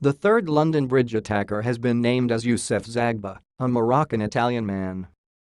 The third London Bridge attacker has been named as Youssef Zagba, a Moroccan-Italian man.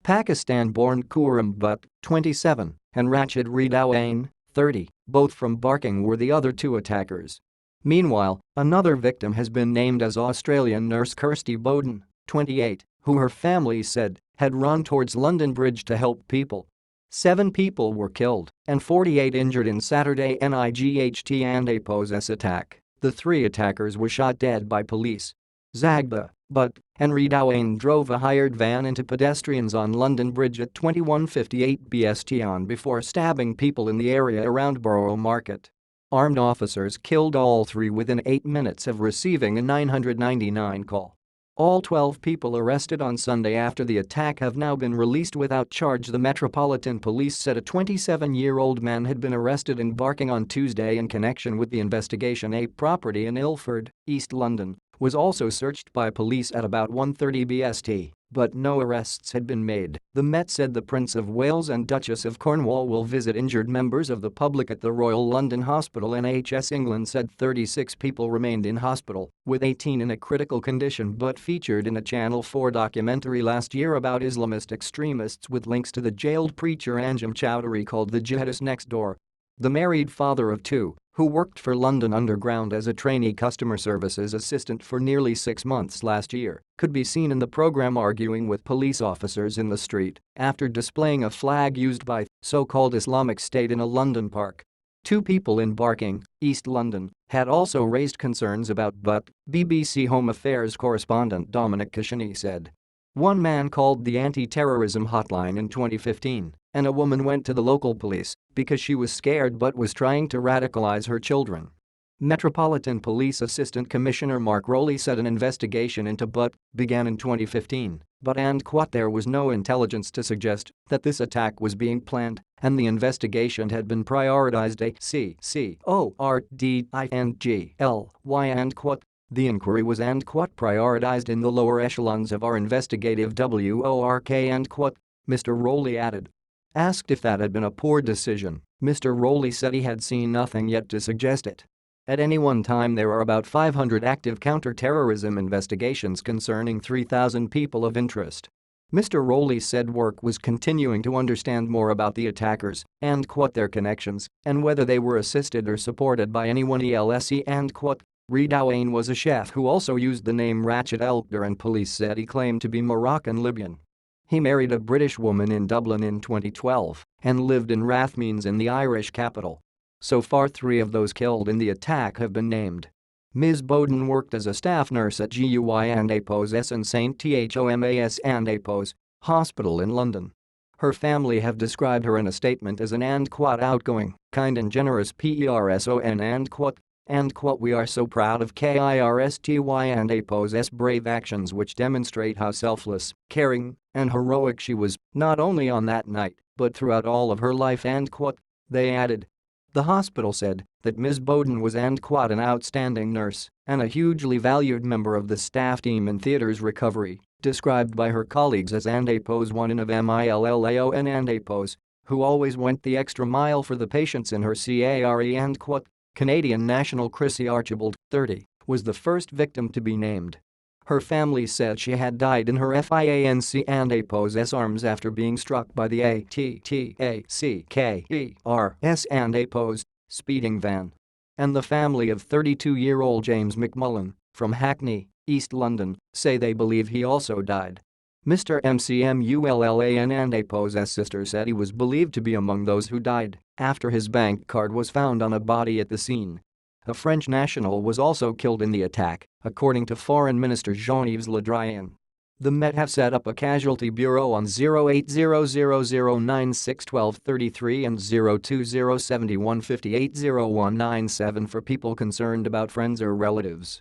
Pakistan-born Khurram Butt, 27, and Rachid Redawain, 30, both from Barking, were the other two attackers. Meanwhile, another victim has been named as Australian nurse Kirsty Bowden, 28, who her family said had run towards London Bridge to help people. 7 people were killed and 48 injured in Saturday NIGHT and APOS attack. The 3 attackers were shot dead by police. Zagba, Butt, and Redawain drove a hired van into pedestrians on London Bridge at 21:58 BST before stabbing people in the area around Borough Market. Armed officers killed all 3 within 8 minutes of receiving a 999 call. All 12 people arrested on Sunday after the attack have now been released without charge. The Metropolitan Police said a 27-year-old man had been arrested in Barking on Tuesday in connection with the investigation. A property in Ilford, East London, was also searched by police at about 1:30 BST, but no arrests had been made. The Met said the Prince of Wales and Duchess of Cornwall will visit injured members of the public at the Royal London Hospital. NHS England said 36 people remained in hospital, with 18 in a critical condition, but featured in a Channel 4 documentary last year about Islamist extremists with links to the jailed preacher Anjem Chowdhury called The Jihadist Next Door. The married father of 2, who worked for London Underground as a trainee customer services assistant for nearly 6 months last year, could be seen in the programme arguing with police officers in the street after displaying a flag used by so-called Islamic State in a London park. 2 people in Barking, East London, had also raised concerns about Butt, BBC Home Affairs correspondent Dominic Kashani said. One man called the anti-terrorism hotline in 2015, and a woman went to the local police because she was scared but was trying to radicalize her children. Metropolitan Police Assistant Commissioner Mark Rowley said an investigation into Butt began in 2015, but there was no intelligence to suggest that this attack was being planned, and the investigation had been prioritized. The inquiry was prioritized in the lower echelons of our investigative work. Mr. Rowley added. Asked if that had been a poor decision, Mr. Rowley said he had seen nothing yet to suggest it. At any one time there are about 500 active counter-terrorism investigations concerning 3,000 people of interest. Mr. Rowley said work was continuing to understand more about the attackers and their connections and whether they were assisted or supported by anyone else. Redawain was a chef who also used the name Rachid Elkder, and police said he claimed to be Moroccan-Libyan. He married a British woman in Dublin in 2012 and lived in Rathmines in the Irish capital. So far 3 of those killed in the attack have been named. Ms. Bowden worked as a staff nurse at GUI and APOS and St Thomas and APOS Hospital in London. Her family have described her in a statement as an outgoing, kind and generous person we are so proud of Kirsty and APOS' brave actions which demonstrate how selfless, caring, and heroic she was, not only on that night, but throughout all of her life. They added. The hospital said that Ms. Bowden was an outstanding nurse and a hugely valued member of the staff team in theatre's recovery, described by her colleagues as APOS one in of MILLAON and APOS, who always went the extra mile for the patients in her care. Canadian national Chrissy Archibald, 30, was the first victim to be named. Her family said she had died in her FIANC and APOS arms after being struck by the ATTACKERS and APOS speeding van. And the family of 32-year-old James McMullen, from Hackney, East London, say they believe he also died. Mr. McMullan and APOS' sister said he was believed to be among those who died after his bank card was found on a body at the scene. A French national was also killed in the attack, according to Foreign Minister Jean-Yves Le Drian. The Met have set up a casualty bureau on 08000961233 and 02071580197 for people concerned about friends or relatives.